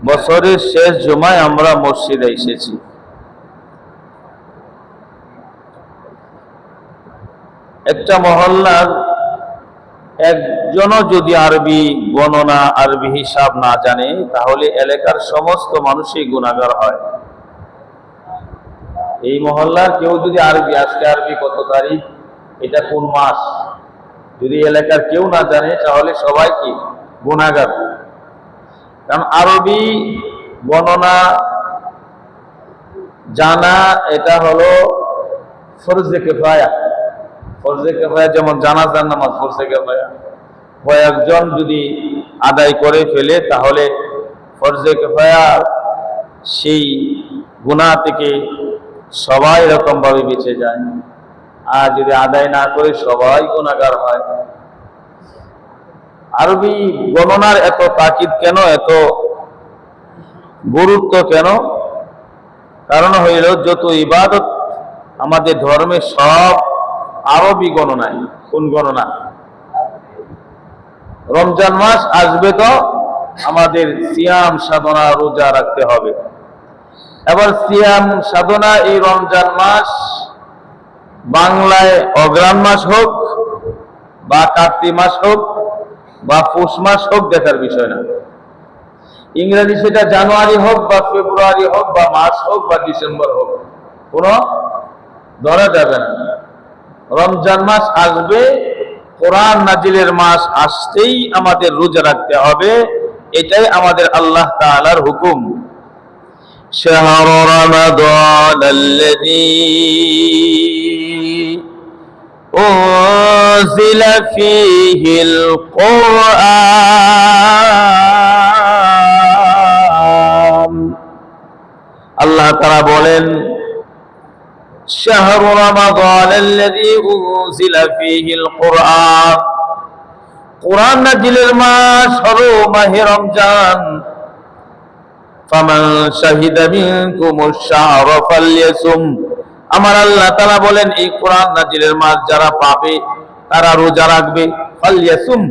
বছরের শেষ জুমায় আমরা মসজিদে এসেছি। একটা মহল্লার একজনও যদি আরবি গণনা, আরবি হিসাব না জানে, তাহলে এলাকার সমস্ত মানুষই গুনাহগার হয়। এই মহল্লার কেউ যদি আজকে আরবি কত তারিখ, এটা কোন মাস, যদি এলাকার কেউ না জানে, তাহলে সবাই কি গুনাহগার। কারণ আরবি গণনা জানা এটা হলো ফরজে কিফায়া। ফরজে কিফায়া যেমন জানাজার নামাজ ফরজে কিফায়া, কয়েকজন যদি আদায় করে ফেলে তাহলে ফরজে কিফায়া সেই গুনাহ থেকে সবাই এরকম ভাবে বেঁচে যায়। আর যদি আদায় না করে সবাই গুনাহগার হয়। আরবি গণনার এত তাকিদ কেন, এত গুরুত্ব কেন? কারণ হইল যত ইবাদত আমাদের ধর্মে সব আরবি গণনায়। কোন গণনা? রমজান মাস আসবে তো আমাদের সিয়াম সাধনা রোজা রাখতে হবে। এবার সিয়াম সাধনা এই রমজান মাস বাংলায় অগ্রহায়ণ মাস হোক বা কার্তিক মাস হোক বা পৌষ মাস হোক দেখার বিষয় না। ইংরেজি সেটা জানুয়ারি হোক বা ফেব্রুয়ারি হোক বা মার্চ হোক বা ডিসেম্বর হোক, কোনো ধরা যাবে না। রমজান মাস আসবে, কোরআন নাজিলের মাস আসতেই আমাদের রোজা রাখতে হবে। এটাই আমাদের আল্লাহ তাআলার হুকুম। শাহরু রমাদান আল্লাযী উনজিলা ফীহিল কুরআন। আল্লাহ তাআলা বলেন, শাহরু রমাদান আল্লাযী উনজিলা ফীহিল কুরআন, কোরআন নাজিলের মাস হলো মাহে রমজান। ফামান শাহিদা মিনকুমুশ শাহরা ফালইয়াসুম, আমার আল্লাহ তাআলা বলেন এই কোরআন নাজিলের মাস যারা পাবে তারা রোজা রাখবে। ফালইয়াসুম,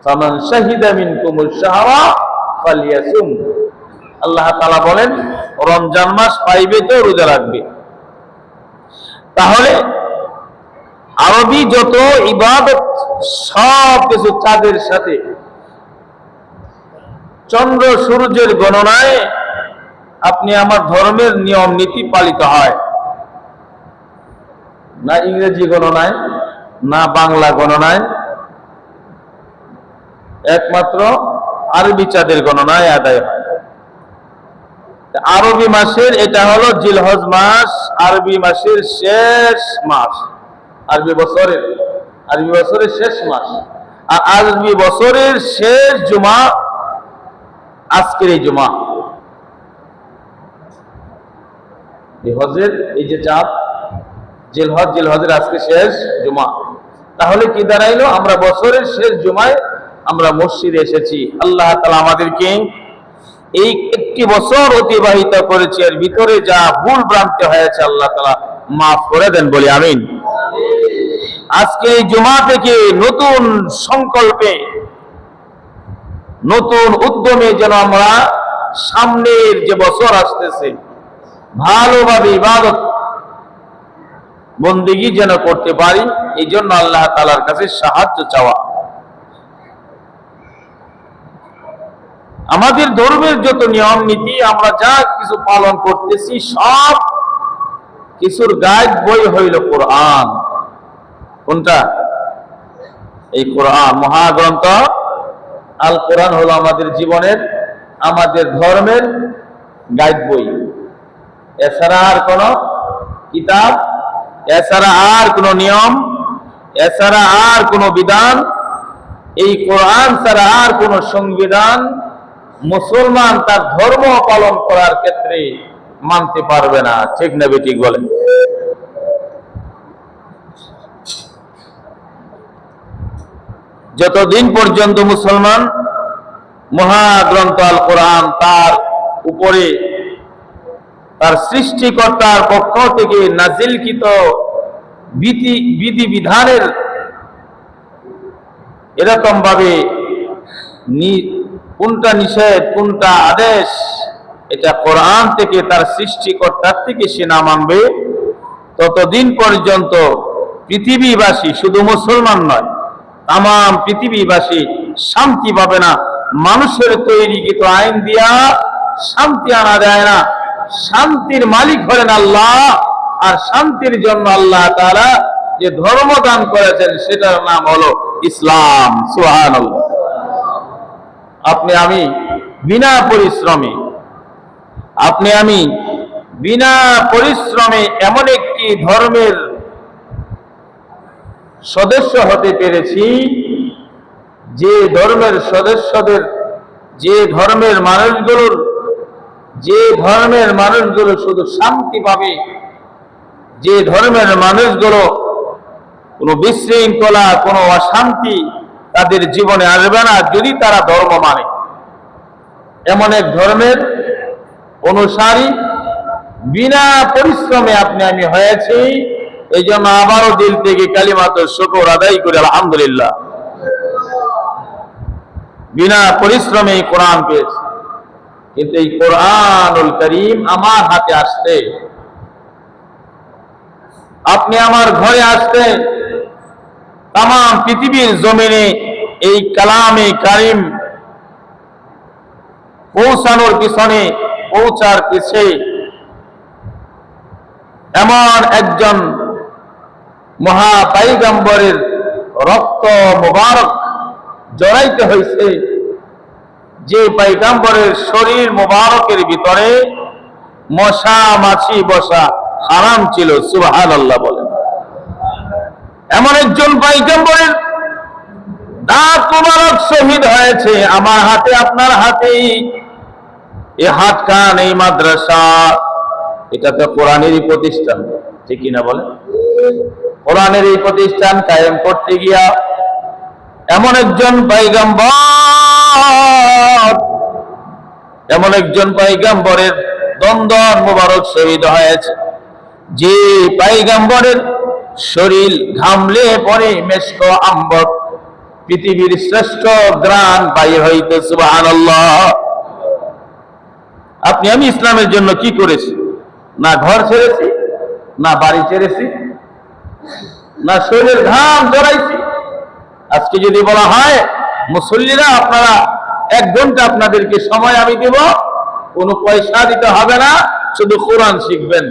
ফামান শাহিদা মিনকুমুশ শাহরা ফালইয়াসুম। আল্লাহ তাআলা বলেন রমজান মাস পাইবে তো রোজা রাখবে। তাহলে আরবি যত ইবাদত সব কিছু চাঁদের সাথে, চন্দ্র সূর্যের গণনায় আপনি আমার ধর্মের নিয়ম নীতি পালিত হয় না। ইংরেজি গণনায় না বাংলা গণনায়, একমাত্র আরবি চাঁদের গণনায় আদায় হয়। আরবি মাসের এটা হলো জিলহজ মাস, আরবি মাসের শেষ মাস, আরবি বছরের শেষ মাস। আর আরবি বছরের শেষ জুমা আজকের এই জুমা। হজের এই যে চাঁদ জিলহজের আজকে শেষ জুমা। তাহলে কি দাঁড়াইলো? আমরা বছরের শেষ জুমায় আমরা মসজিদে এসেছি। আল্লাহ তাআলা আমাদেরকে এই একটি বছর অতিবাহিত করেছে, এর ভিতরে যা ভুল ভ্রান্তি হয়েছে আল্লাহ তাআলা মাফ করে দেন, বলি আমিন। আজকে এই জুমা থেকে নতুন সংকল্পে, নতুন উদ্যমে যেন আমরা সামনের যে বছর আসতেছে ভালোভাবে ইবাদত বন্দেগী যেন করতে পারি, এই জন্য আল্লাহ তাআলার কাছে সাহায্য চাওয়া। আমাদের ধর্মের যত নিয়ম নীতি আমরা যা কিছু পালন করতেছি সব কিছুর গাইড বই হইল কোরআন। কোনটা? এই কোরআন মহাগ্রন্থ আল কোরআন হলো আমাদের জীবনের, আমাদের ধর্মের গাইড বই। এছাড়া আর কোন কিতাব, এছাড়া আর কোন নিয়ম, এছাড়া আর কোন বিধান, এই কোরআন ছাড়া আর কোন সংবিধান মুসলমান তার ধর্ম পালন করার ক্ষেত্রে মানতে পারবে না। ঠিক না বেঠিক বলেন? যতদিন পর্যন্ত মুসলমান মহাগ্রন্থ আল কোরআন তার উপরে তার সৃষ্টিকর্তার পক্ষ থেকে নাজিলকৃত বিধি বিধানের এরকম ভাবে কোনটা নিষেধ কোনটা আদেশ, এটা কোরআন থেকে তার সৃষ্টিকর্তার থেকে সে না মানবে, ততদিন পর্যন্ত পৃথিবীবাসী, শুধু মুসলমান নয়, তাম পৃথিবীবাসী শান্তি পাবে না। মানুষের তৈরিকৃত আইন দিয়া শান্তি আনা যায় না। শান্তির মালিক হলেন আল্লাহ, আর শান্তির জন্য আল্লাহ তাআলা যে ধর্ম দান করেছেন সেটার নাম হলো ইসলাম। সুবহানাল্লাহ। আপনি আমি বিনা পরিশ্রমে এমন একটি ধর্মের সদস্য হতে পেরেছি, যে ধর্মের মানুষগুলো শুধু শান্তি পাবে, যে ধর্মের মানুষগুলো কোনো বিশৃঙ্খলা, কোনো অশান্তি তাদের জীবনে আসবে না যদি তারা ধর্ম মানে। এমন এক ধর্মের অনুসারী বিনা পরিশ্রমে আপনি আমি হয়েছি। এই জন্য আবারও দিল থেকে কালিমাতুশ শুকর আদায় করি আলহামদুলিল্লাহ। বিনা পরিশ্রমে এই কোরআন পেয়েছি, কিন্তু এই কোরআনুল কারীম আমার হাতে আসতে, আপনি আমার ঘরে আসতে, তাম পৃথিবীর জমিনে এই কালামে কারীম পৌঁছার পিছে এমন একজন মহা পয়গম্বরের রক্ত মুবারক জড়াইতে হয়েছে, যে পয়গম্বরের শরীর মুবারকের ভিতরে মশা মাছি বসা হারাম ছিল। সুবহানাল্লাহ বলেন। এমন একজন পয়গম্বরের দাঁত মুবারক শহীদ হয়েছে আমার হাতে, আপনার হাতেই। এই হাত কান, এই মাদ্রাসা, এটা তো কোরআনেরই প্রতিষ্ঠান, ঠিক কিনা বলেন? কোরআনের এই প্রতিষ্ঠান কায়েম করতে গিয়া এমন একজন পয়গম্বরের দন্দন মুবারক শহীদ হয়েছে, যে পয়গম্বরের শরীর ঘামলে পরে মেশক আম্বর পৃথিবীর শ্রেষ্ঠ গ্রাণ বাইর হইতে। সুবহানাল্লাহ। আপনি আমি ইসলামের জন্য কি করেছি? না ঘর ছেড়েছি, না বাড়ি ছেড়েছি, না শরীরের ঘাম জড়াইছি। আজকে যদি বলা হয় মুসল্লিরা আপনারা 1 ঘন্টা আপনাদেরকে সময় আমি দেব, কোনো পয়সা দিতে হবে না, শুধু কোরআন শিখবেন,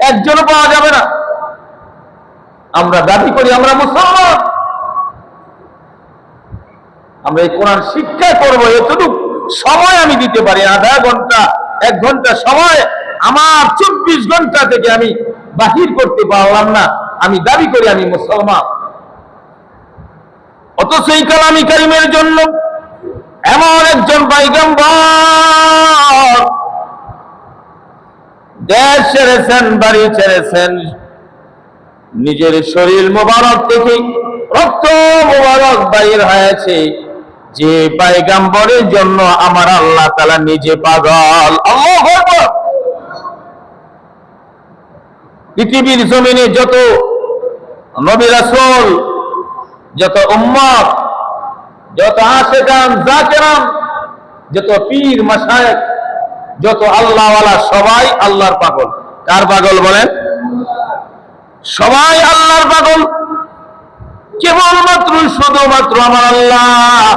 একজনও পাওয়া যাবে না। আমরা দাবি করি আমরা মুসলমান, আমরা এই কোরআন শিক্ষা করবো, এতটুকু সময় আমি দিতে পারি। আধা ঘন্টা 1 ঘন্টা সময় আমার 24 ঘন্টা থেকে আমি বাহির করতে পারলাম না, আমি দাবি করি আমি মুসলমান। অথচ এই কালামে কারীমের জন্য এমন একজন পয়গম্বর দেশ ছেড়েছেন, বাড়ি ছেড়েছেন, নিজের শরীর মোবারক থেকে রক্ত মোবারক বাইর হয়েছে, যে পয়গম্বরের জন্য আমার আল্লাহ তাআলা নিজে পাগল। আল্লাহু আকবার। পৃথিবীর জমিনে যত নবী রাসূল, যত উম্মত, যত আশিকান জাকিরান, যত পীর মাশায়েখ, যত আল্লাহওয়ালা, সবাই আল্লাহর পাগল। কার পাগল বলেন? সবাই আল্লাহর পাগল। কেবলমাত্র শুধুমাত্র আমার আল্লাহ,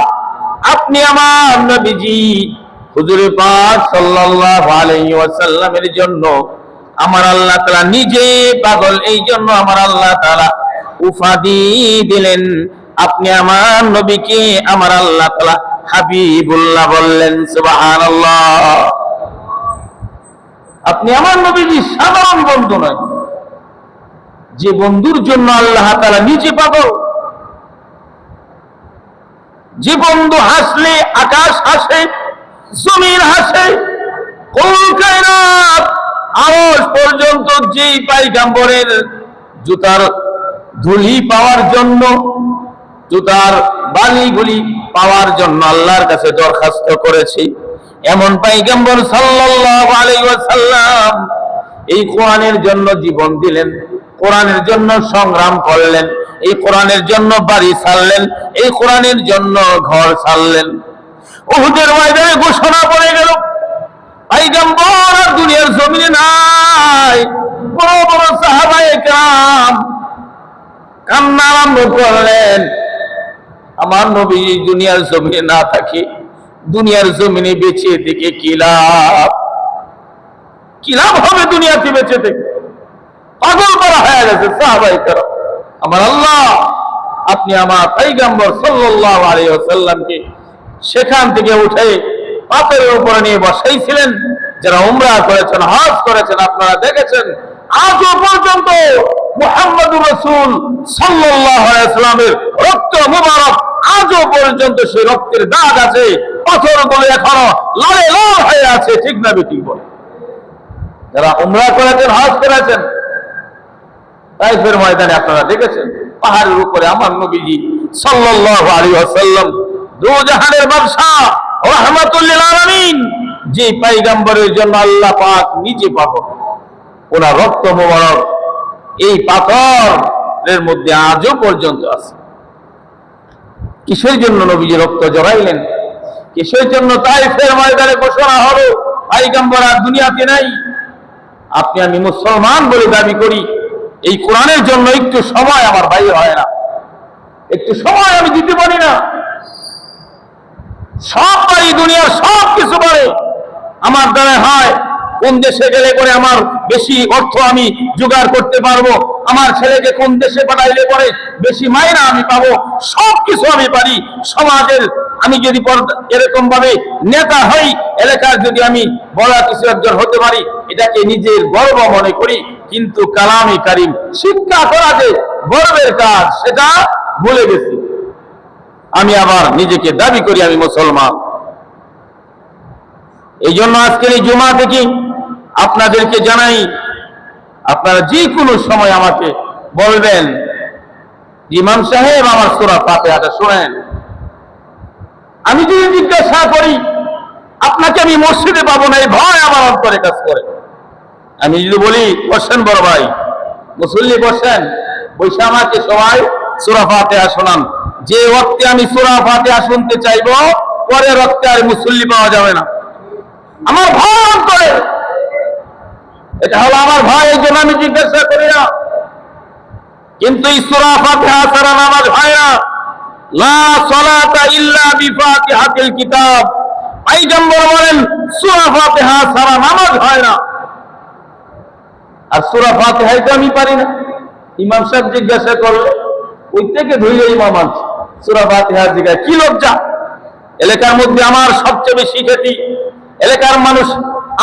আপনি আমার নবীজি হুজুর পাক সাল্লাল্লাহু আলাইহি ওয়াসাল্লামের জন্য আমার আল্লাহ তাআলা নিজে পাগল। এই জন্য আমার আল্লাহ তাআলা উপাধি দিলেন, আপনি আমার নবীকে আমার আল্লাহ তাআলা হাবিবুল্লাহ বললেন। সুবহানাল্লাহ। আপনি আমার নবীজি সাধারণ বন্ধু নয়, যে বন্ধুর জন্য আল্লাহ তাআলা নিজে পাগল। যে বন্ধু হাসলে আকাশ হাসে, জমিন হাসে, কুল কায়নাত আরশ পর্যন্ত, যে পয়গম্বরের জুতার ধুলি পাওয়ার জন্য, জুতার বালিগুলি পাওয়ার জন্য আল্লাহর কাছে দরখাস্ত করেছি, এমন পয়গম্বর সাল্লাল্লাহু আলাইহি ওয়াসাল্লাম এই কোরআনের জন্য জীবন দিলেন, কোরআনের জন্য সংগ্রাম করলেন, এই কোরআনের জন্য বাড়ি ছাড়লেন, এই কোরআনের জন্য ঘর ছাড়লেন। উহুদের ময়দানে ঘোষণা পড়ে গেল, পয়গম্বর আর দুনিয়ার জমিনে নাই। বড় বড় সাহাবায়ে কেরাম কান্না আরম্ভ করলেন, আমার নবী দুনিয়ার জমিনে না থাকে, দুনিয়ার জমিনে বেঁচে থেকে কি লাভ? কি লাভ হবে দুনিয়াতে বেঁচে থেকে? পাগল করা হয়ে গেছে সাহাবায়ে কেরাম। আমার আল্লাহ, আপনি আমার পয়গম্বর সাল্লাল্লাহু আলাইহি ওয়াসাল্লামকে সেখান থেকে উঠে পাথরের উপরে নিয়ে বসাইছিলেন। যারা উমরা করেছেন, হজ করেছেন, আপনারা দেখেছেন আজও পর্যন্ত মুহাম্মদুর রাসূল সাল্লাল্লাহু আলাইহি ওয়াসাল্লামের রক্ত মুবারক আজও পর্যন্ত সেই রক্তের দাগ আছে, পাথরগুলো এখনো লালে লাল হয়ে আছে, ঠিক না বেঠিক বলে? যারা উমরা করেছেন, হজ করেছেন, তাইফের ময়দানে আপনারা দেখেছেন পাহাড়ের উপরে আমার নবীজি সাল্লাল্লাহু আলাইহি ওয়াসাল্লাম, দু জাহানের বাদশা রাহমাতুল লিল আলামিন, যে পয়গম্বরের জন্য আল্লাহ পাক নিজে পাগল, ওনার রক্ত মোবারক এই পাথরের মধ্যে আজও পর্যন্ত আছে। কিসের জন্য নবীজি রক্ত জড়াইলেন? কিসের জন্য তাইফের ময়দানে ঘোষণা হলো পয়গম্বর আর দুনিয়াতে নাই? আপনি আমি মুসলমান বলে দাবি করি, এই কোরআনের জন্য একটু সময় আমার ভাই হয় না, একটু সময় আমি দিতে পারি না। সব পারি, দুনিয়ার সব কিছু পারে আমার দ্বারা হয়। কোন দেশে গেলে পরে আমার বেশি অর্থ আমি জোগাড় করতে পারবো, আমার ছেলেকে কোন দেশে পাঠাইলে পরে বেশি মাইনা আমি পাবো, সব কিছু আমি পারি। সমাজের আমি যদি এরকম ভাবে নেতা হই, এলাকার যদি আমি বড় কিছু একজন হতে পারি, এটাকে নিজের গর্ব মনে করি। কিন্তু কালামে কারিম শিক্ষা করা যে গর্বের কাজ, সেটা ভুলে গেছি। আমি আবার নিজেকে দাবি করি আমি মুসলমান। এই জন্য আজকের এই জুমা থেকে আপনাদেরকে জানাই, আপনারা যে কোনো সময় আমাকে বলবেন, ইমাম সাহেব আমার সূরা ফাতিহাটা শুনেন। আমি যদি জিজ্ঞাসা করি আপনাকে আমি মসজিদে পাবো না, এই ভয় আমার অন্তরে কাজ করে। আমি যদি বলি বসেন বড় ভাই, মুসল্লি বসেন, বসে আমাকে সবাই সূরা ফাতিহা শোনান, যে ওয়াক্তে আমি সূরা ফাতিহা শুনতে চাইবো পরে ওয়াক্তে আর মুসল্লি পাওয়া যাবে না। আমার ভয় করে, এটা হলো আমার ভয়, এই জন্য আমি জিজ্ঞাসা করি না। কিন্তু এই সূরা ফাতিহা ছাড়া নামাজ হয় না। লা সালাতা ইল্লা বিফাতিহাতিল কিতাব, পয়গম্বর বলেন সূরা ফাতিহা ছাড়া নামাজ হয় না। আর সূরা ফাতিহাই তো আমি পারি না। ইমাম সাহেব জিজ্ঞাসা করলে ওই থেকে ধুইলে ইমাম আছে, সূরা ফাতিহা জিজ্ঞাসা কি লজ্জা? এলাকার মধ্যে আমার সবচেয়ে বেশি খ্যাতি, এলাকার মানুষ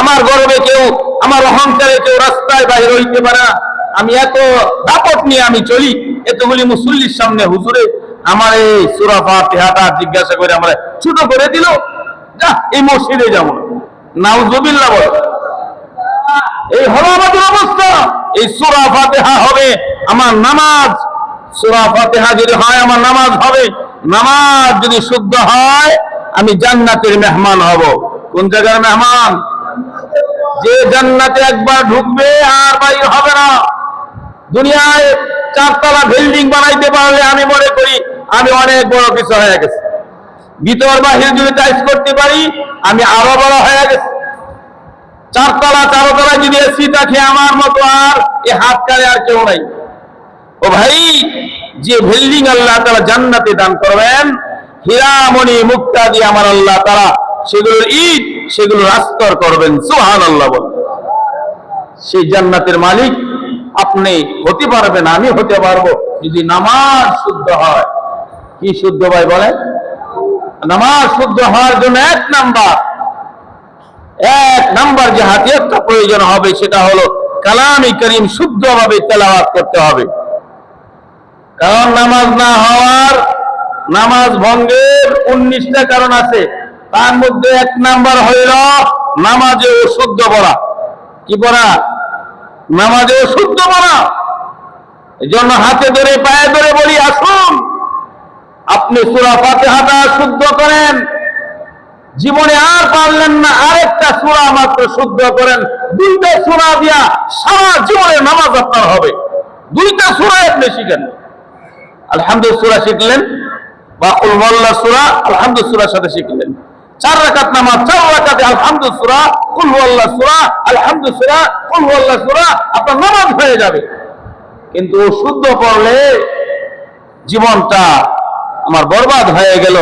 আমার গর্বে কেউ, আমার অহংকারে কেউ রাস্তায় বাইরে হইতে পারে না। আমি এত দাপট নিয়ে আমি চলি, এতগুলি মুসল্লির সামনে হুজুরে আমার এই সূরা ফাতিহাটা জিজ্ঞাসা করে আমার ছোট করে দিল, যা এই মসজিদে যাবো না। নাউজুবিল্লাহ বল। এই হলো আমাদের অবস্থা। এই সূরা ফাতিহা হবে আমার নামাজ, সূরা ফাতিহা যদি হয় আমার নামাজ হবে। নামাজ যদি শুদ্ধ হয় আমি জান্নাতের মেহমান হব। কোন জায়গার মেহমান? যে জান্নাতে একবার ঢুকবে আর বাইর হবে না। দুনিয়ায় 4 তলা বিল্ডিং বানাইতে পারলে আমি মনে করি আমি অনেক বড় কিছু হয়ে গেছি। ভিতর বাহির যদি টাইস করতে পারি আমি আরো বড় হয়ে গেছি। 4 তলা 4 তলা যদি এসি থাকে আমার মতো আর এ হাত কারে আর কেউ নাই। ও ভাই, যে বিল্ডিং আল্লাহ তাআলা জান্নাতে দান করবেন, হীরামণি মুক্তা দিয়ে আমার আল্লাহ তাআলা সেগুলোর ইট, সেগুলোর আস্তর করবেন। সুবহানাল্লাহ বল। সেই জান্নাতের মালিক আপনি হতে পারবেন, আমি হতে পারবো যদি নামাজ শুদ্ধ হয়। কি শুদ্ধ ভাই বলেন? নামাজ শুদ্ধ হওয়ার জন্য এক নাম্বার যে হাতিয়ারটা প্রয়োজন হবে সেটা হলো কালামে কারীম শুদ্ধভাবে তেলাওয়াত করতে হবে। কারণ নামাজ না হওয়ার, নামাজ ভঙ্গের 19টা কারণ আছে। তার মধ্যে 1 নাম্বার হইল নামাজে অশুদ্ধ পড়া। কি পড়া? নামাজে অশুদ্ধ পড়া। এই জন্য হাতে ধরে পায়ে ধরে বলি, আসুন আপনি সূরা ফাতিহাটা শুদ্ধ করেন। জীবনে আর পারলেন না, আরেকটা সূরা মাত্র শুদ্ধ করেন। 2টা সূরা দিয়া সারা জীবনের নামাজ আপনার হবে। 2টা সূরা আপনি শিখেন। আলহামদুলিল্লাহ সূরা শিখলেন, বা কুল ওয়াল্লাহ সূরা আলহামদুলিল্লাহ সূরার সাথে শিখলেন। 4 রাকাত নামাজ, 4 রাকাতে আলহামদু সূরা, কুল হুয়াল্লাহ সূরা, আলহামদু সূরা, কুল হুয়াল্লাহ সূরা, আপনার নামাজ হয়ে যাবে। কিন্তু শুদ্ধ পড়লে জীবনটা আমার বরবাদ হয়ে গেল,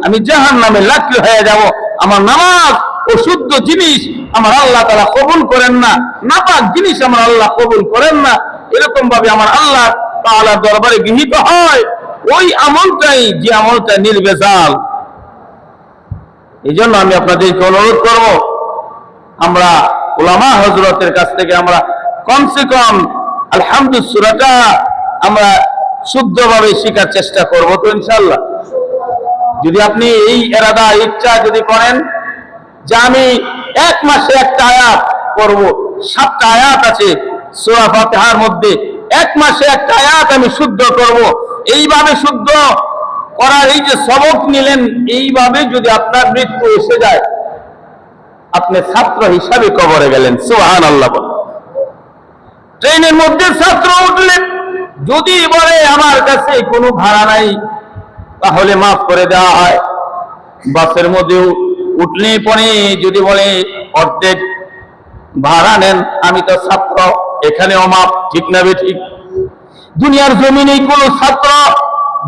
আমি জাহান্নামে লাকড়ি হয়ে যাব। আমার নামাজ অশুদ্ধ জিনিস আমার আল্লাহ তাআলা কবুল করেন না, নাপাক জিনিস আমার আল্লাহ কবুল করেন না। এরকম ভাবে আমার আল্লাহ তাআলার দরবারে গৃহীত হয় ওই আমলটাই, যে আমলটা নির্ভেজাল। এই জন্য আমি আপনাদেরকে অনুরোধ করব, আমরা উলামা হযরতের কাছ থেকে আমরা কমসে কম আলহামদু সূরাটা আমরা শুদ্ধভাবে শেখার চেষ্টা করব। তো ইনশাআল্লাহ যদি আপনি এই ইরাদা, ইচ্ছা যদি করেন যে আমি 1 মাসে একটা আয়াত পড়ব, 7টা আয়াত আছে সূরা ফাতিহার মধ্যে, 1 মাসে একটা আয়াত আমি শুদ্ধ করব, এইভাবে শুদ্ধ করার এই যে সবক নিলেন, এইভাবে যদি আপনার মৃত্যু এসে যায়, আপনি ছাত্র হিসাবে কবরে গেলেন। সুবহানাল্লাহ। ট্রেনের মধ্যে ছাত্র উঠলেন, যদি বলে আমার কাছে কোনো ভাড়া নাই, তাহলে মাফ করে দেওয়া হয়। বাসের মধ্যে উঠলে পরে যদি বলে অর্ধেক ভাড়া নেন, আমি তো ছাত্র, এখানেও মাফ, ঠিক না বেঠিক? দুনিয়ার জমিনে কোনো ছাত্র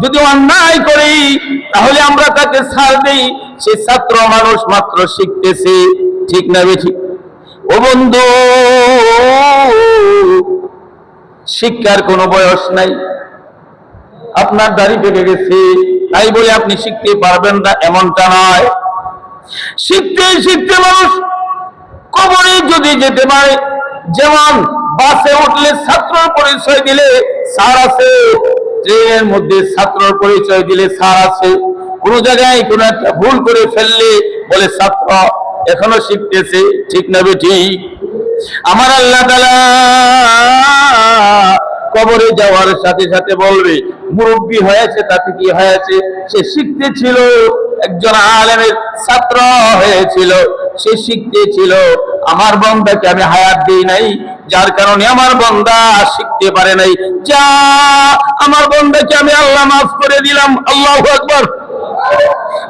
যদি অন্যায় করি, তাহলে আমরা তাকে ছাড় দেই, সে ছাত্র মানুষ, মাত্র শিখতেছে, ঠিক না বেঠিক? ও বন্ধু, শিক্ষার কোনো বয়স নাই। আপনার দাড়ি পেকে গেছে তাই বলে আপনি শিখতে পারবেন না, এমনটা নয়। শিখতে শিখতে মানুষ কবরে যদি যেতে পারে, যেমন বাসে উঠলে ছাত্রর পরিচয় দিলে ছাড় আছে, ট্রেনের মধ্যে ছাত্রর পরিচয় দিলে ছাড় আছে। কোন জায়গায় কোন একটা ভুল করে ফেললে বলে ছাত্র, এখনো শিখতেছে, ঠিক না বেঠিক? আমার আল্লাহ তাআলা কবরে যাওয়ার সাথে সাথে বলবে, মুরব্বী হয়েছে তাতে কি হয়েছে, সে শিখতে ছিল, একজন আলেমের ছাত্র হয়েছিল, সে শিখতে ছিল। আমার বান্দাকে আমি হায়াত দেই নাই, যার কারণে আমার বান্দা শিখতে পারে নাই। যা, আমার বান্দাকে আমি আল্লাহ মাফ করে দিলাম। আল্লাহু আকবার।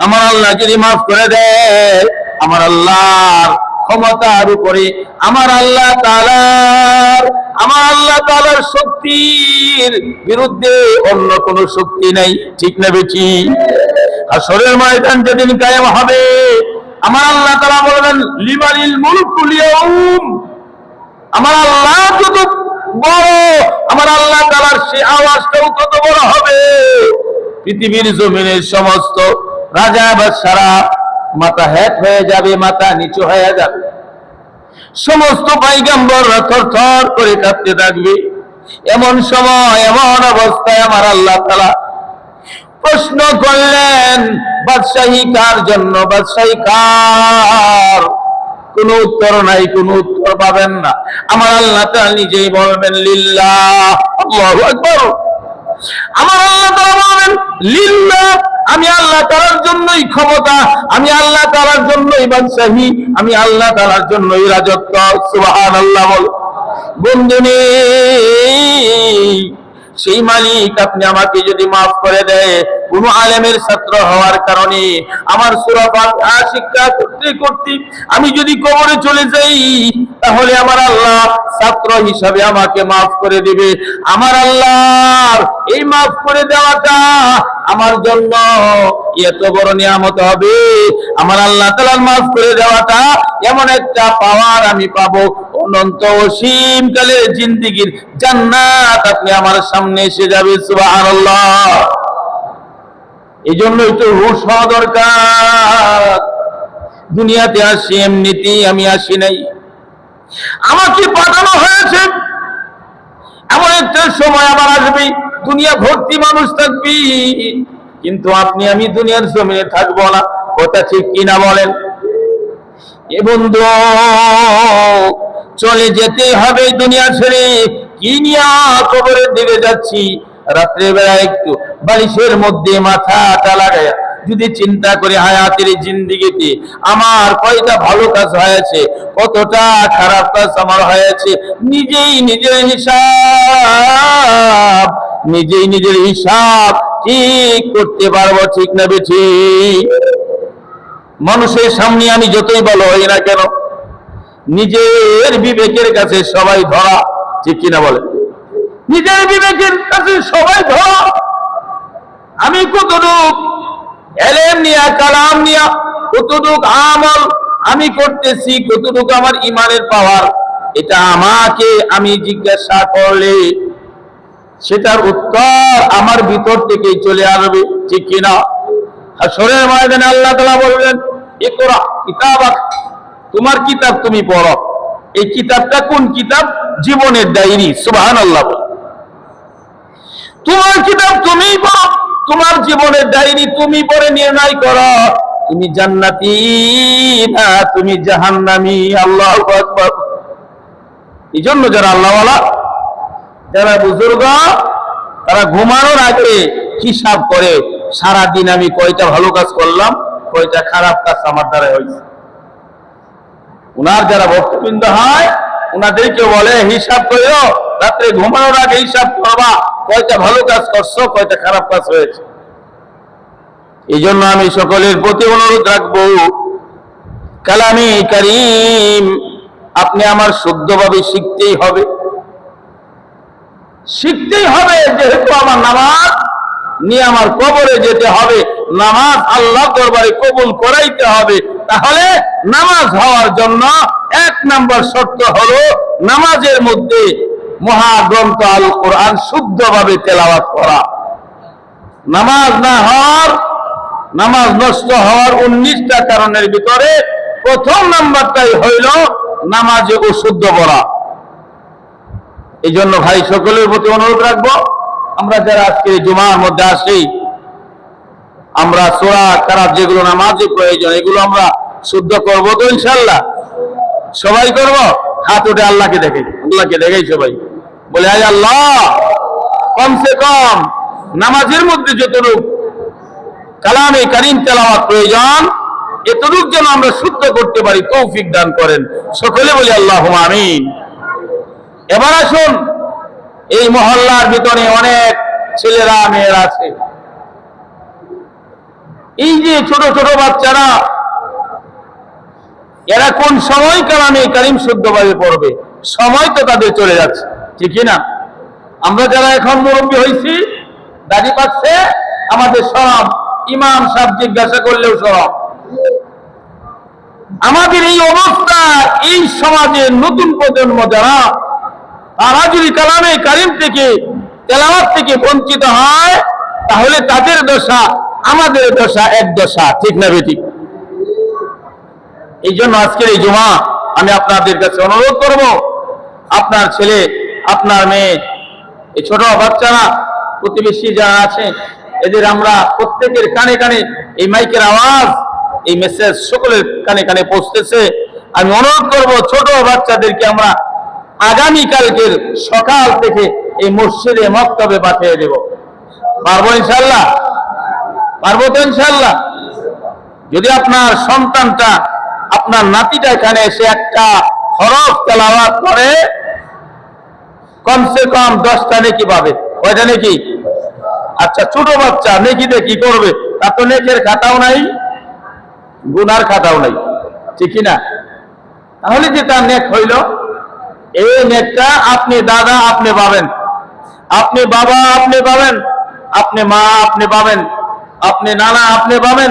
আমার আল্লাহ যদি মাফ করে দেয়, আমার আল্লাহর ক্ষমতার উপরে আমার আল্লাহ তাআলার শক্তির বিরুদ্ধে অন্য কোন শক্তি নাই, ঠিক না বেঠি? হাশরের ময়দান যেদিন কায়েম হবে, আমার আল্লাহ তাআলা বলবেন, লিমানিল মুলকুল ইয়াউম। আমার আল্লাহ যত বড়, আমার আল্লাহ তাআলার সেই আওয়াজটাও তত বড় হবে। পৃথিবীর জমিনের সমস্ত রাজা বাদশারা মাথা হেট হয়ে যাবে, মাথা নিচু হয়ে যাবে। সমস্ত পয়গম্বররা থরথর করে কাঁপতে থাকবে। এমন সময়, এমন অবস্থায় আমার আল্লাহ তাআলা প্রশ্ন করলেন, বাদশাহী কার জন্য, বাদশাহী কার? কোন উত্তর নাই, কোন উত্তর পাবেন না। আমার আল্লাহ তাআলা নিজেই বলবেন, লিল্লাহ। আল্লাহু আকবার। আমার আল্লাহ তাআলা বলবেন, লিল্লাহ, আমি আল্লাহ তাআলার জন্যই ক্ষমতা, আমি আল্লাহ তাআলার জন্যই বাদশাহী, আমি আল্লাহ তাআলার জন্যই রাজত্ব। সুবহানাল্লাহ বল। বন্ধুনি, সেই মালিক আপনি আমাকে যদি মাফ করে দেয়, কোন আলেমের ছাত্র হওয়ার কারণে আমার সূরা ফাতিহা শিক্ষা করতে করতে আমি যদি কবরে চলে যাই, তাহলে আমার আল্লাহ ছাত্র হিসাবে আমাকে মাফ করে দিবে। আমার আল্লাহর এই মাফ করে দেওয়াটা আমার জন্য এত বড় নিয়ামত হবে। আমার আল্লাহ তাআলার মাফ করে দেওয়াটা এমন একটা পাওয়ার আমি পাবো, অনন্ত অসীম কালের জিন্দেগীর জান্নাত আপনি আমার সামনে এসে যাবে। সুবহানাল্লাহ। এই জন্যই তো হুঁশ হওয়া দরকার। দুনিয়াতে আসি এমনিতেই আমি আসি নাই, আমাকে পাঠানো হয়েছে। এমন একটা সময় আবার আসবে, দুনিয়া ভর্তি মানুষ থাকবে, কিন্তু আপনি আমি দুনিয়ার জমিনে থাকবো না। কথা ঠিক কিনা বলেন? এ বন্ধু, চলে যেতে হবে দুনিয়া ছেড়ে। কি নিয়া কবরের দিকে যাচ্ছি? রাত্রে বেলা একটু বালিশের মধ্যে মাথাটা লাগায়া যদি চিন্তা করে হায়াতের জিন্দেগিতে আমার কয়টা ভালো কাজ হয়েছে, কতটা খারাপ কাজ আমার হয়েছে, নিজেই নিজের হিসাব ঠিক করতে পারবো, ঠিক না বেঠিক? মানুষের সামনে আমি যতই ভালো হই না কেন, নিজের বিবেকের কাছে সবাই ধরা, ঠিক কিনা বলে? নিজের বিবেকের কাছে সবাই ধরা। আমি কতটুক এলেম নিয়া, কালাম নিয়া, কতটুক আমল আমি করতেছি, কতটুক আমার ইমানের পাওয়ার, এটা আমাকে আমি জিজ্ঞাসা করলে সেটার উত্তর আমার ভিতর থেকেই চলে আসবে, ঠিক কিনা? হাশরের ময়দানে আল্লাহ তাআলা বলবেন, ইকরা কিতাবাক, তোমার কিতাব তুমি পড়ো। এই কিতাবটা কোন কিতাব? জীবনের ডায়েরি। সুবহানাল্লাহ। তোমার কিতাব তুমি পড়ো, তোমার জীবনের ডায়েরি তুমি পড়ে নির্ণয় করো তুমি জান্নাতি না তুমি জাহান্নামী। আল্লাহু আকবার। এই জন্য যারা আল্লাহওয়ালা, যারা বুজুর্গ, তারা ঘুমানোর আগে হিসাব করে সারাদিন আমি কয়টা ভালো কাজ করলাম, কয়টা খারাপ কাজ আমার দ্বারা হয়েছে। উনার যারা ভক্তবৃন্দ হয়, উনাদেরকে বলে হিসাব করিও, রাত্রে ঘুমানোর আগে হিসাব করবা কয়টা ভালো কাজ করছো, কয়টা খারাপ কাজ হয়েছে। এই জন্য আমি সকলের প্রতি অনুরোধ রাখবো, কালামে কারীম আপনি আমার শুদ্ধভাবে শিখতেই হবে, শিখতেই হবে। যেহেতু আমার নামাজ নিয়ে আমার কবরে যেতে হবে, নামাজ আল্লাহ দরবারে কবুল করাইতে হবে, তাহলে নামাজ হওয়ার জন্য 1 নম্বর শর্ত হলো নামাজের মধ্যে মহাগ্রন্থ আল কোরআন শুদ্ধভাবে তেলাওয়াত করা। নামাজ না হওয়ার, নামাজ নষ্ট হওয়ার 19টা কারণের ভিতরে প্রথম নাম্বারটাই হইল নামাজে অশুদ্ধ পড়া। এই জন্য ভাই সকলের প্রতি অনুরোধ রাখবো, আমরা যারা আজকে জুমার মধ্যে আসি, আমরা সূরা কারাত যেগুলো নামাজে প্রয়োজন, এগুলো আমরা শুদ্ধ করবো তো ইনশাআল্লাহ? সবাই করব? হাত উঠে আল্লাহকে দেখে, আল্লাহকে দেখেই সবাই বলে, আয় আল্লাহ, কমসে কম নামাজের মধ্যে যতটুকু কালামে কারীম তেলাওয়াত প্রয়োজন, এতটুকু যেন আমরা শুদ্ধ করতে পারি, তৌফিক দান করেন। সকলে বলি আল্লাহুম্মা আমিন। এবার আসুন, এই মহল্লার ভিতরে অনেক ছেলেরা মেয়েরা আছে, এই যে ছোট ছোট বাচ্চারা, এরা কোন সময় কালামে কারীম শুদ্ধভাবে পড়বে? সময় তো তাদের চলে যাচ্ছে, ঠিক না? আমরা যারা এখন মুরব্বী হয়েছি, দাড়ি পাচ্ছে, আমাদের সরম, ইমাম সাহেব জিজ্ঞাসা করলেও সরম। আমাদের এই অবস্থা, এই সমাজের নতুন প্রজন্ম যারা, তারা যদি কালামে কারীম থেকে, তেলাওয়াত থেকে বঞ্চিত হয়, তাহলে তাদের দশা আমাদের দশা এক দশা, ঠিক না বেঠিক? এই জন্য আজকের এই জুমা আমি আপনাদের কাছে অনুরোধ করব, আপনার ছেলে, আপনার মেয়ে, এই ছোট বাচ্চারা, প্রতিবেশী যারা আছে, এদের আমরা প্রত্যেকের কানে কানে এই মাইকের আওয়াজ, এই মেসেজ সকলের কানে কানে পৌঁছতেছে। আমি অনুরোধ করব, ছোট বাচ্চাদেরকে আমরা আগামীকালকের সকাল থেকে এই মসজিদে মক্তবে পাঠিয়ে দেব। পারবো ইনশাআল্লাহ? পারবো তো ইনশাআল্লাহ? যদি আপনার সন্তানটা, আপনার নাতিটা এখানে এসে একটা হরফ তেলাওয়াত করে, কমসে কম 10টা নেকি পাবে। কয়টা নেকি? আচ্ছা, ছোট বাচ্চা নেকিতে কি করবে? তার তো নেকের খাতাও নাই, গুনার খাতাও নাই, ঠিক না? তাহলে যে তার নেক হইল, এই নেকটা আপনি দাদা আপনি পাবেন, আপনি বাবা আপনি পাবেন, আপনি মা আপনি পাবেন, আপনি নানা আপনি পাবেন,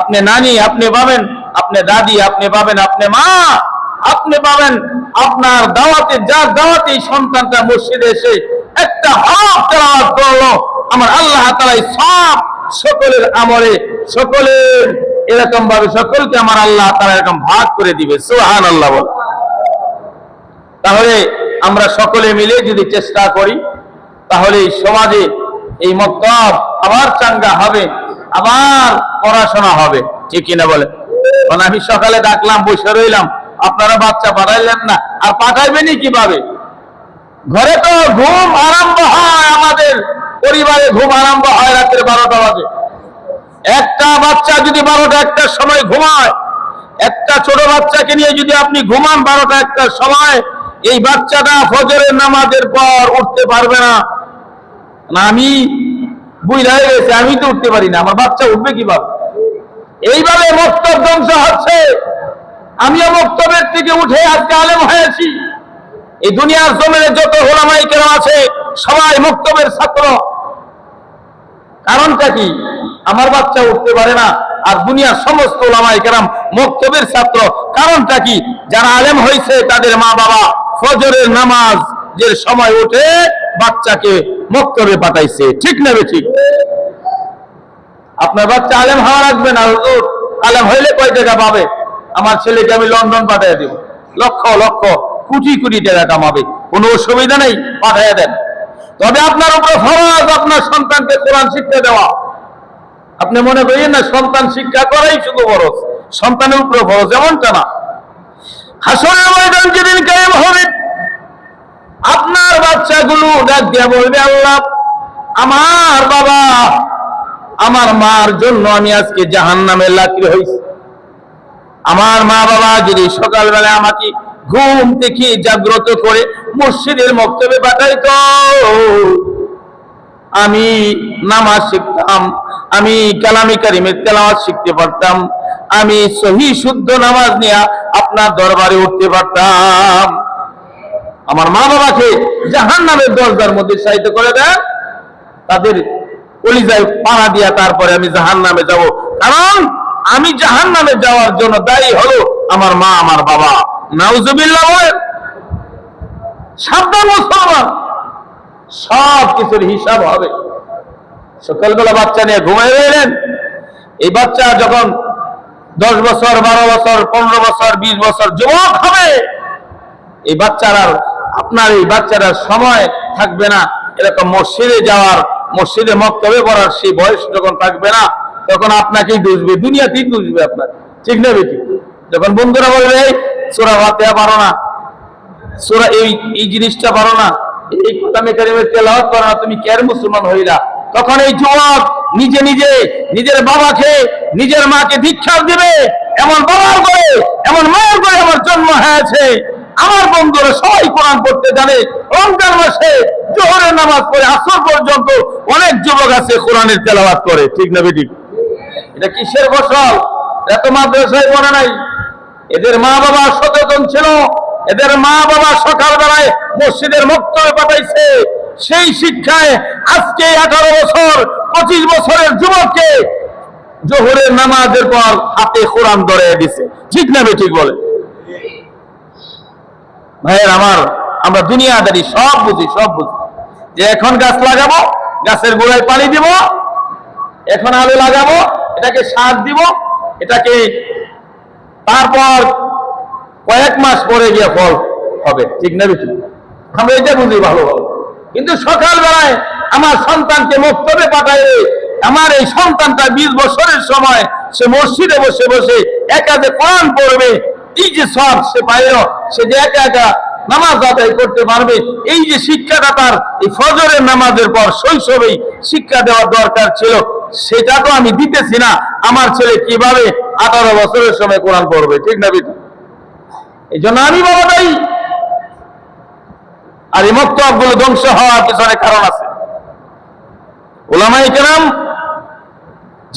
আপনি নানি আপনি পাবেন, আপনি দাদি আপনি পাবেন, আপনি মা আপনি পাবেন। আপনার দাওয়াতে, যার দাওয়াতে সন্তানটা মসজিদে এসে একটা হরফ তেলাওয়াত করলো, আমার আল্লাহ তাআলা সব সকলের আমলে, সকলের এরকম ভাবে সকলকে আমার আল্লাহ তাআলা এরকম ভাগ করে দিবে। সুবহানাল্লাহ বল। তাহলে আমরা সকলে মিলে যদি চেষ্টা করি, তাহলে এই সমাজে এই মক্তব আবার চাঙ্গা হবে, আবার পড়াশোনা হবে, ঠিক কিনা বলে? কারণ আমি সকালে ডাকলাম, বসে রইলাম, আপনারা বাচ্চা পাঠাইলেন না, আর পাঠাইবেনই কিভাবে? ঘরে তো ঘুম আরম্ভ হয়, আমাদের পরিবারে ঘুম আরম্ভ হয় রাত্রে 12টা বাজে। একটা বাচ্চা যদি 12টা 1টার সময় ঘুমায়, একটা ছোট বাচ্চাকে নিয়ে যদি আপনি ঘুমান 12টা 1টার সময়, এই বাচ্চাটা ফজরের নামাজের পর উঠতে পারবে না। আমি বুঝা হয়ে গেছে, আমি তো উঠতে পারি না, আমার বাচ্চা উঠবে কিভাবে? এইভাবে মক্তব ধ্বংস হচ্ছে। আমিও মক্তবের থেকে উঠে আজকে আলেম হয়েছি। এই দুনিয়ার জমিনে যত ওলামায়ে কেরাম আছে সবাই মক্তবের ছাত্র। কারণটা কি? আমার বাচ্চা উঠতে পারে না, আর দুনিয়ার সমস্ত ওলামায়ে কেরাম মক্তবের ছাত্র। কারণটা কি? যারা আলেম হয়েছে তাদের মা বাবা ফজরের নামাজ যে সময় উঠে বাচ্চাকে মক্তবে পাঠাইছে। ঠিক না ঠিক? আপনার বাচ্চা আলেম হওয়া লাগবে না, হুজুর আলেম হইলে কয় টাকা পাবে? আমার ছেলেকে আমি লন্ডন পাঠিয়ে দেব, লক্ষ লক্ষ কোটি কোটি টাকা কামাবে, কোনো অসুবিধা নেই, পাঠিয়ে দেন। তবে আপনার উপরে ফরজ আপনার সন্তানকে কোরআন শিক্ষা দেওয়া। আপনি মনে করেন না সন্তান শিক্ষা করাই শুধু ফরজ, সন্তানের উপরে ফরজ, এমনটা না। হাসরের ময়দান যেদিন কায়েম হবে, আপনার বাচ্চাগুলো ডাক দিয়া বলবে, আল্লাহ আমার বাবা আমার মার জন্য আমি আজকে জাহান্নামের লাকড়ি হইছি। আমার মা বাবা যদি সকালবেলা আমাকে ঘুম থেকে জাগ্রত করে মসজিদের মক্তবে পাঠাইতো, আমি নামাজ শিখতাম, আমি কালামে কারিমের তেলাওয়াত শিখতে পারতাম, আমি সহি শুদ্ধ নামাজ নিয়ে আপনার দরবারে উঠতে পারতাম। আমার মা বাবাকে জাহান্নামের দরজার মধ্যে সাহিত্য করে দেন, তাদের কলিজায় পাড়া দিয়া তারপরে আমি জাহান্নামে যাব। কারণ আমি জাহান্নামে যাওয়ার জন্য দায়ী হলো আমার মা আমার বাবা। নাউজুবিল্লাহ বলেন। সাবধান মুসলমান, সব কিছুর হিসাব হবে। সকালবেলা বাচ্চা নিয়ে ঘুমাই রইলেন, এই বাচ্চা যখন 10 বছর 12 বছর 15 বছর 20 বছর যুবক হবে, এই বাচ্চারা আপনার এই বাচ্চারা সময় থাকবে না এরকম মসজিদে যাওয়ার, মসজিদে মক্তবে পড়ার সেই বয়স যখন থাকবে না, তখন আপনাকেই দুষবে, দুনিয়াতেই দুষবে আপনার। ঠিক না বেটি? যখন বন্ধুরা বলবে এই সূরা ফাতিহা পারো না, সূরা এই জিনিসটা পারো না, এই কালামে কারিমের তেলাওয়াত করো না, তুমি কেন মুসলমান হইলা? তখন এই যুবক নিজে নিজে নিজের বাবাকে নিজের মাকে ধিক্কার দিবে, এমন বাবার করে এমন মায়ের করে আমার জন্ম হয়েছে। আমার বন্ধুরা সবাই কোরআন পড়তে জানে, রমজান মাসে জোহরের নামাজ পড়ে আসর পর্যন্ত অনেক যুবক আছে কোরআনের তেলাওয়াত করে। ঠিক না বেটি? এটা কিসের ফসল? এত মাদ্রাসায় পড়ে নাই, এদের মা বাবা সচেতন ছিল, এদের মা বাবা সকালবেলায় মসজিদের মক্তবে পাঠাইছে। সেই শিক্ষায় আজকে 18 বছর 25 বছরের যুবককে জোহরের নামাজের পর হাতে কোরআন ধরে দিছে। ঠিক না বেঠিক বলে? ভাইয়ের আমার, আমরা দুনিয়াদারি সব বুঝি, সব বুঝি যে এখন গাছ লাগাবো, গাছের গোড়ায় পানি দিব, এখন আলু লাগাবো, এটাকে সার দিব, এটাকে তারপর কয়েক মাস পরে গিয়ে ফল হবে। ঠিক না বেঠিক? আমরা এটা বুঝি ভালো ভালো। কিন্তু সকালবেলায় আমার সন্তানকে মক্তবে পাঠায়, আমার এই সন্তানটা 20 বছরের সময় সে মসজিদে বসে বসে একা যে কোরআন পড়বে, এই যে সব সে পাইল, সে যে একা একা নামাজ আদায় করতে পারবে, এই যে শিক্ষাটা তার এই ফজরের নামাজের পর শৈশবেই শিক্ষা দেওয়ার দরকার ছিল, সেটা তো আমি দিতেছি না। আমার ছেলে কিভাবে 18 বছরের সময় কোরআন পড়বে? ঠিক না বেটি? এই জন্য আমি বাবা দায়ী। আর এই মক্তবগুলো ধ্বংস হওয়ার পিছনে কারণ আছে। উলামায়ে কেরাম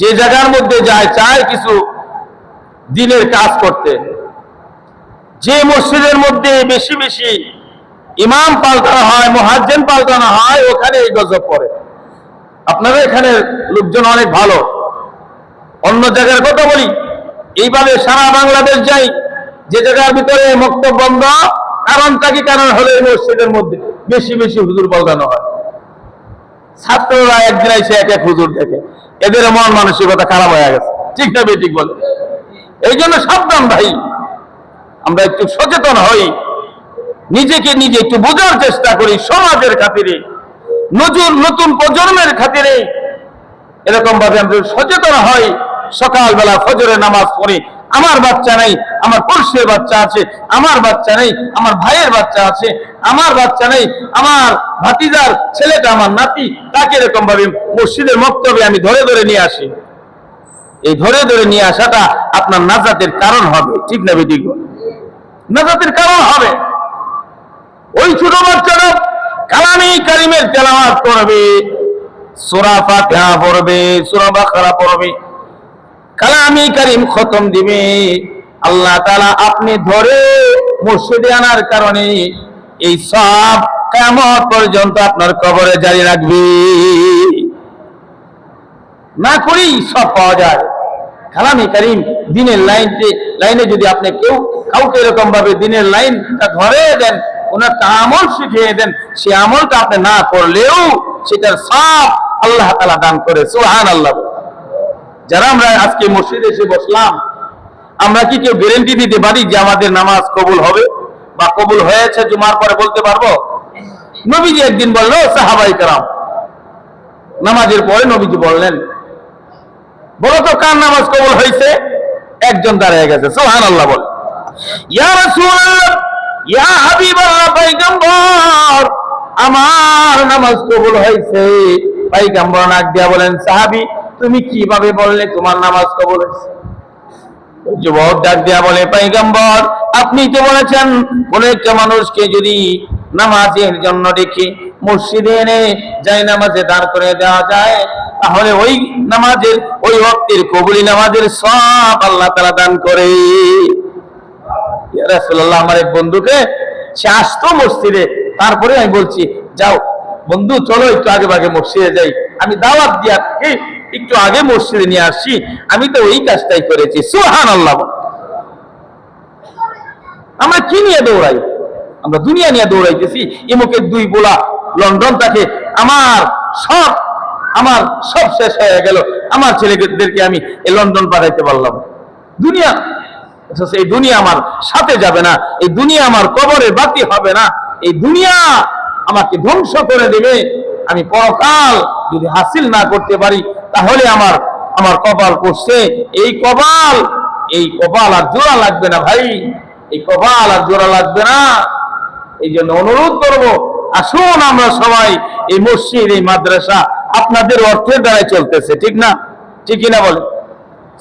যে জায়গার মধ্যে যায়, চায় কিছু দিনের কাজ করতে, যে মসজিদের মধ্যে বেশি বেশি ইমাম পাল্টানো হয়, মুয়াজ্জিন পাল্টানো হয়, ওখানে এই গজব পড়ে। আপনারা এখানে লোকজন অনেক ভালো, অন্য জায়গার কথা বলি, এইভাবে সারা বাংলাদেশ যাই, যে জায়গার ভিতরে মক্তব বন্ধ, কারণটা কি? কারণ হলো এই মসজিদের মধ্যে বেশি বেশি হুজুর পাল্টানো হয়। ছাত্ররা একদিন এসে এক এক হুজুর দেখে, এদের মন মানসিকতা খারাপ হয়ে গেছে। ঠিক না বেঠিক বলে? এই জন্য সাবধান ভাই, আমরা একটু সচেতন হই, নিজেকে নিজে একটু বোঝার চেষ্টা করি, সমাজের খাতিরে, নতুন প্রজন্মের খাতিরে এরকম ভাবে আমরা সচেতন হই। সকালবেলা ফজরের নামাজ পড়ে, আমার বাচ্চা নাই, আমার পড়শির বাচ্চা আছে, আমার বাচ্চা নেই, আমার ভাইয়ের বাচ্চা আছে, আমার বাচ্চা নেই, আমার ভাতিজার ছেলেটা, আমার নাতি, তাকে এরকম ভাবে মসজিদের মক্তবে আমি ধরে ধরে নিয়ে আসি। এই ধরে ধরে নিয়ে আসাটা আপনার নাজাতের কারণ হবে। ঠিক না বেঠিক? নাজাতের কারণ হবে। ওই ছোট বাচ্চারা কালামে কারিমের তেলাওয়াত করবে, সূরা ফাতিহা পড়বে, সূরা বাকারা পড়বে, কালামি কারিম খতম দিবে, আল্লাহ তাআলা আপনি ধরে মসজিদে আনার কারণে এই সব কিয়ামত পর্যন্ত আপনার কবরে জারি রাখবে। না করেই সব পাওয়া যায়। কালামে কারিম দিনের লাইনে যদি আপনি কাউকে এরকম ভাবে দিনের লাইনটা ধরে দেন, ওনার আমল শিখিয়ে দেন, সে আমলটা আপনি না করলেও সেটার সব আল্লাহ তাআলা দান করে। সুবহানাল্লাহ। যারা আমরা আজকে মসজিদে এসে বসলাম, আমরা কি কেউ গ্যারান্টি দিতে পারি যে আমাদের নামাজ কবুল হবে বা কবুল হয়েছে জুমার পরে বলতে পারবো? নবীজি একদিন বললো, সাহাবায়ে কেরাম নামাজের পরে নবীজি বললেন, বলো তো কার নামাজ কবুল হয়েছে? একজন দাঁড়িয়ে গেছে, সুবহানাল্লাহ বলে, ইয়া রাসূলুল্লাহ, ইয়া হাবিবাল্লাহ, পয়গম্বর আমার নামাজ কবুল হয়েছে। পয়গম্বর নাক দিয়া বলেন, সাহাবী তুমি কিভাবে বললে তোমার নামাজ কবুল হয়েছে? যুবক ডাক দিয়া বলে, পয়গম্বর আপনি তো বলেছেন কোন একটা মানুষকে যদি নামাজের জন্য ডেকে মসজিদে এনে যাই নামাজে দাঁড় করে দেওয়া যায়, তাহলে ওই নামাজের ওই ওয়াক্তের কবুলি নামাজের সব আল্লাহ তাআলা দান করে। ইয়া রাসূলুল্লাহ, আমার এক বন্ধুকে সে আসতো মসজিদে, তারপরে আমি বলছি, যাও বন্ধু চলো একটু আগে ভাগে মসজিদে যাই, আমি দাওয়াত দিয়া থাকি একটু আগে মসজিদে নিয়ে আসছি, আমি তো ওই কাজটাই করেছি। সুবহানাল্লাহ। আমরা কি নিয়ে দৌড়াই? আমরা দুনিয়া নিয়ে দৌড়াইতেছি। ইমুকে দুই বোলা লন্ডন থাকে, আমার সব শেষ হয়ে গেল, আমার ছেলেদেরকে আমি এই লন্ডন পাঠাইতে পারলাম। দুনিয়া, এই দুনিয়া আমার সাথে যাবে না, এই দুনিয়া আমার কবরে বাতি হবে না, এই দুনিয়া আমাকে ধ্বংস করে দেবে। আমি পরকাল যদি হাসিল না করতে পারি, তাহলে আমার কপাল পড়ছে, এই কপাল আর জোড়া লাগবে না ভাই, এই কপাল আর জোড়া লাগবে না। এই জন্য অনুরোধ করব, আসুন আমরা সবাই এই মসজিদ, এই মাদ্রাসা আপনাদের অর্থের দ্বারাই চলতেছে, ঠিক না? ঠিকই না বলে?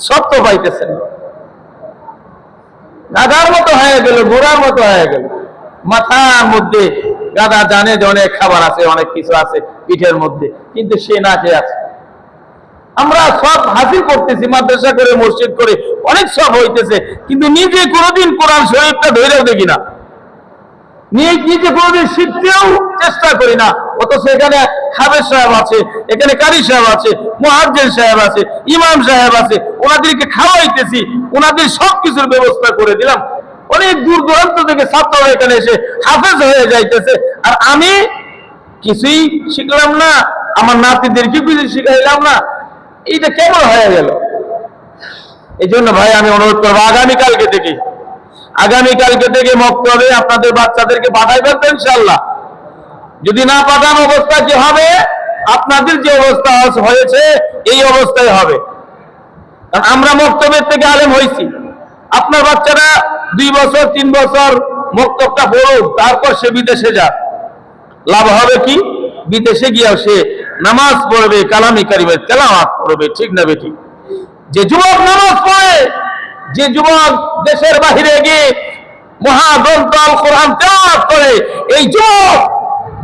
সত্য পাইতেছেন, গাধার মতো হয়ে গেল, ঘোড়ার মতো হয়ে গেল। মাথার মধ্যে গাধা জানে যে অনেক খাবার আছে, অনেক কিছু আছে পিঠের মধ্যে, কিন্তু সে না খেয়ে আছে। আমরা সব হাসিল করতেছি, মাদ্রাসা করে মসজিদ করে অনেক সব হইতেছে, কিন্তু নিজে কোনোদিন কোরআন শরীফটা ধরেও দেখি না, নিজে কোনোদিন শিখতেও চেষ্টা করি না। অথচ এখানে হাফেজ সাহেব আছে, এখানে কারি সাহেব আছে, মুয়াজ্জিন সাহেব আছে, ইমাম সাহেব আছে, ওনাদেরকে খাওয়াইতেছি, ওনাদের সবকিছুর ব্যবস্থা করে দিলাম। অনেক দূর দূরান্ত থেকে ছাত্ররা এখানে এসে হাফেজ হয়ে যাইতেছে, আর আমি কিছুই শিখলাম না, আমার নাতিদেরকে কিছু শিখাইলাম না। এইটা কেমন হয়ে গেল? এই জন্য ভাই আমি অনুরোধ করবো, আগামীকালকে থেকে মক্তবে আপনাদের বাচ্চাদেরকে পাঠাই ফেলবেন ইনশাআল্লাহ। যদি না পাঠান, অবস্থা কি হবে? আপনাদের যে অবস্থা হয়েছে এই অবস্থায় হবে। কারণ আমরা মক্তবের থেকে আলেম হয়েছি, আপনার বাচ্চারা 2 বছর 3 বছর মক্তবটা পড়ুক, তারপর সে বিদেশে যাক, লাভ হবে কি? বিদেশে গিয়েও সে নামাজ পড়বে, কালামে কারিমের তেলাওয়াত করবে, ঠিক না বেঠিক? যে যুবক নামাজ পড়ে, যে যুবক দেশের বাহিরে গিয়ে মহাগ্রন্থ আল কোরআন তেলাওয়াত করে, এই যুবক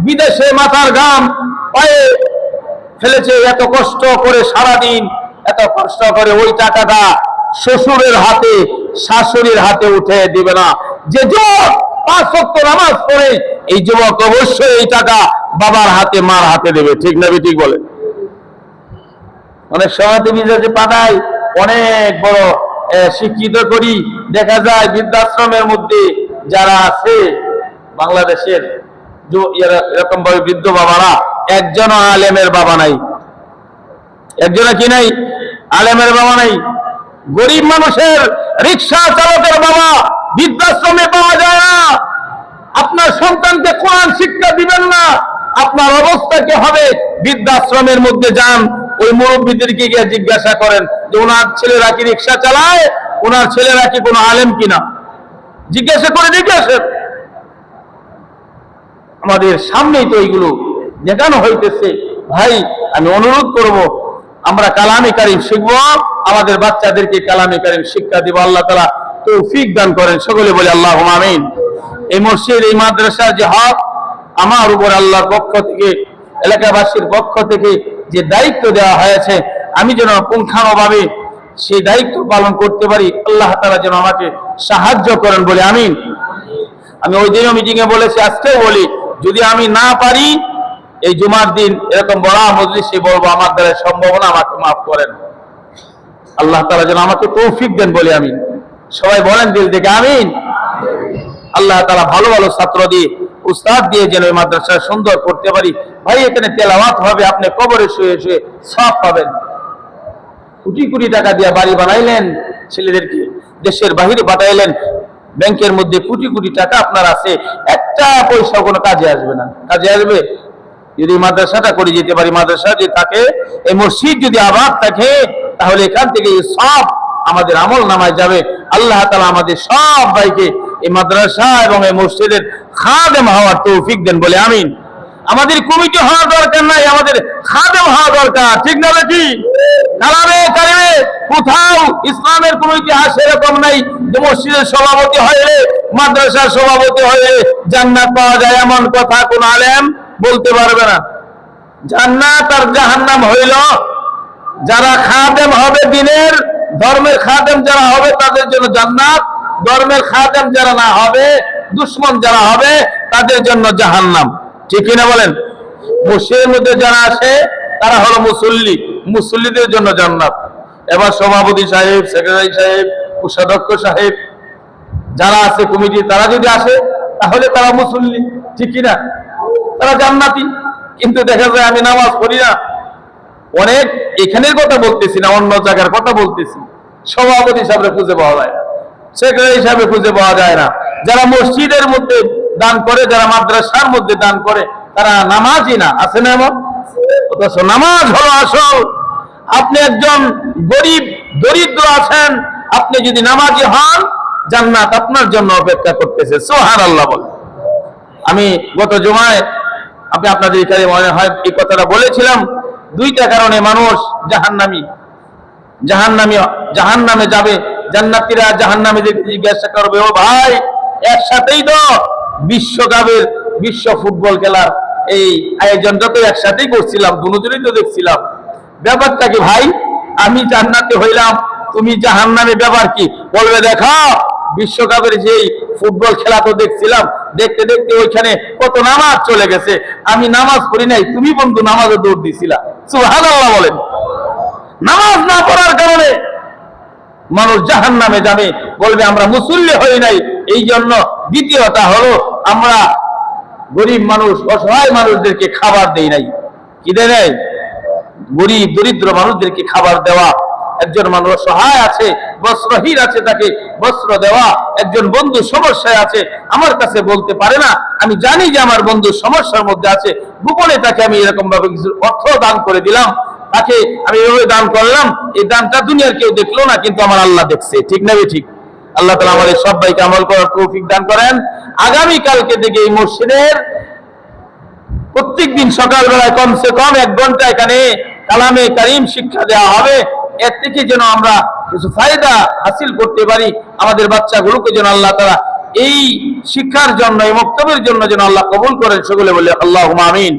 বিদেশে মাথার ঘাম পায়ে ফেলেছে, এত কষ্ট করে সারাদিন, এত কষ্ট করে ওই টাকাটা শ্বশুরের হাতে শাশুড়ির হাতে উঠে দিবে না। যে যুবক 5 ওয়াক্ত নামাজ পড়ে, এই যুবক অবশ্যই এই টাকা বাবার হাতে মার হাতে দেবে, ঠিক না ঠিক বলে? অনেক সময় তুমি যে পাঠাই, অনেক বড় শিক্ষিত করি, দেখা যায় বৃদ্ধাশ্রমের মধ্যে যারা আছে বাংলাদেশের, এরকম ভাবে বৃদ্ধ বাবারা, একজনও আলেমের বাবা নাই, একজনও কি নাই? আলেমের বাবা নাই। গরিব মানুষের রিক্সা চালকের বাবা বৃদ্ধাশ্রমে পাওয়া যায় না। আপনার সন্তানকে কোরআন শিক্ষা দিবেন না, আপনার অবস্থা কি হবে? বৃদ্ধাশ্রমের মধ্যে যান, ওই মুরব্বীদেরকে গিয়ে জিজ্ঞাসা করেন যে ওনার ছেলেরা কি রিক্সা চালায়, ওনার ছেলেরা কি কোনো আলেম কিনা, জিজ্ঞাসা করে দেখে আসেন। আমাদের সামনেই তো এইগুলো দেখানো হইতেছে। ভাই আমি অনুরোধ করব, আমরা কালামে কারিম শিখব, আমাদের বাচ্চাদেরকে কালামে কারিম শিক্ষা দিব। আল্লাহ তাআলা তৌফিক দান করেন, সকলে বলে আল্লাহুম্মা আমিন। এই মসজিদ, এই মাদ্রাসার যে হক আমার উপর আল্লাহর পক্ষ থেকে, এলাকাবাসীর পক্ষ থেকে যে দায়িত্ব দেওয়া হয়েছে, আমি যেন পুঙ্খানুভাবে সেই দায়িত্ব পালন করতে পারি। আল্লাহ তাআলা যেন আমাকে সাহায্য করেন বলে আমিন। আমি ওই দিনও মিটিং এ বলেছি, আজকেও বলি, যদি আমি না পারি এই জুমার দিন এরকম বড় মজলিসে বলবো আমার দ্বারা সম্ভব না, আমাকে মাফ করেন। আল্লাহ তাআলা যেন আমাকে তৌফিক দেন বলে আমিন। সবাই বলেন দিল থেকে আমিন। আল্লাহ তাআলা ভালো ভালো ছাত্র দিয়ে, উস্তাদ দিয়ে যেন এই মাদ্রাসা সুন্দর করতে পারি। ভাই এখানে তেলাওয়াত হবে, আপনি কবরে শুয়ে শুয়ে সওয়াব পাবেন। কোটি কোটি টাকা দিয়ে বাড়ি বানাইলেন, ছেলেদেরকে দেশের বাহিরে পাঠাইলেন, ব্যাংকের মধ্যে কোটি কোটি টাকা আপনার আছে, একটা পয়সা কোনো কাজে আসবে না। কাজে আসবে যদি মাদ্রাসাটা করে যেতে পারি। মাদ্রাসা যদি থাকে, এই মসজিদ যদি আবাদ থাকে, তাহলে এখান থেকে সব আমাদের আমল নামায় যাবে। আল্লাহ তাআলা আমাদের সব ভাইকে এই মাদ্রাসা এবং এই মসজিদের খাদেম হওয়ার তৌফিক দেন বলে আমিন। আমাদের কমিটি হওয়ার দরকার নাই, আমাদের খাদেম হওয়া দরকার, ঠিক না নাকি? কালামে কারিমে কোথাও ইসলামের কমিটি আসে এরকম নাই যে মসজিদের সভাপতি হয়ে, মাদ্রাসার সভাপতি হয়ে জান্নাত পাওয়া যায়, এমন কথা কোন আলেম বলতে পারবে না। জান্নাত আর জাহান্নাম হইল যারা খাদেম হবে, দিনের ধর্মের খাদেম যারা হবে তাদের জন্য জান্নাত, ধর্মের খাদেম যারা না হবে, দুশ্মন যারা হবে, তাদের জন্য জাহান্নাম। ঠিক কিনা বলেন? মসজিদের মধ্যে যারা আসে তারা হলো মুসল্লি, মুসল্লিদের জন্য জান্নাত। এবার সভাপতি সাহেব, সেক্রেটারি সাহেব, কোষাধ্যক্ষ সাহেব যারা আছে কমিটি, তারা যদি আসে তাহলে তারা মুসল্লি, ঠিক কিনা? তারা জান্নাতি। কিন্তু দেখা যায় আমি নামাজ পড়ি না, অনেক এখানের কথা বলতেছি না, অন্য জায়গার কথা বলতেছি, সভাপতি সাহেবের খুঁজে পাওয়া যায় না, সেক্রেটারি সাহেবের খুঁজে পাওয়া যায় না। যারা মসজিদের মধ্যে দান করে, যারা মাদ্রাসার মধ্যে দান করে, তারা নামাজই না। আছে না এমন? অথচ নামাজ হলো আসল। আপনি একজন গরিব দরিদ্র আছেন, আপনি যদি নামাজি হন, জান্নাত আপনার জন্য অপেক্ষা করতেছে। সুবহানাল্লাহ বলেন। আমি গত জুমায় আপনাদের এখানে মনে হয় এই কথাটা বলেছিলাম, দুইটা কারণে মানুষ জাহান্নামে যাবে। জান্নাতীরা জাহান্নামে জিজ্ঞাসা করবে, ও ভাই একসাথেই তো বিশ্বকাপের বিশ্ব ফুটবল খেলার এই আয়োজনটা তো একসাথেই করছিলাম, দুজনেই তো দেখছিলাম, ব্যাপারটা কি ভাই? আমি জান্নাতে হইলাম, তুমি জাহান্নামে, ব্যাপার কি? বলবে দেখো বিশ্বকাপের যেই ফুটবল খেলা তো দেখছিলাম, দেখতে দেখতে ওইখানে কত নামাজ চলে গেছে, আমি নামাজ পড়ি নাই, তুমি বন্ধু নামাজে দৌড় দিছিলা। সুবহানাল্লাহ বলেন। নামাজ না পড়ার কারণে মানুষ জাহান্নামে যাবে, বলবে আমরা মুসল্লি হই নাই এই জন্য। দ্বিতীয়টা হলো আমরা গরিব মানুষ, অসহায় মানুষদেরকে খাবার দেই নাই। কি দেয় নাই? গরিব দরিদ্র মানুষদেরকে খাবার দেওয়া। একজন মানুষ সহায় আছে, বস্ত্রহীন আছে, তাকে বস্ত্র দেওয়া। একজন বন্ধু সমস্যায় আছে, আমার কাছে বলতে পারে না, আমি জানি যে আমার বন্ধু সমস্যার মধ্যে আছে, গোপনে তাকে আমি এরকম ভাবে কিছু অর্থ দান করে দিলাম, তাকে আমি এভাবে দান করলাম। এই দানটা দুনিয়ার কেউ দেখলো না, কিন্তু আমার আল্লাহ দেখছে। ঠিক না? ঠিক। আল্লাহ তাআলা আমাদের সবাইকে আমল করার তৌফিক দান করেন। আগামী কালকে থেকে এই মসজিদের প্রত্যেকদিন সকালবেলায় কমসে কম 1 ঘন্টা এখানে কালামে কারিম শিক্ষা দেওয়া হবে। এর থেকে যেন আমরা কিছু ফায়দা হাসিল করতে পারি, আমাদের বাচ্চাগুলোকে যেন আল্লাহ তাআলা এই শিক্ষার জন্য, এই বক্তব্যের জন্য যেন আল্লাহ কবুল করেন। সকলে বলে আল্লাহুম্মা আমিন।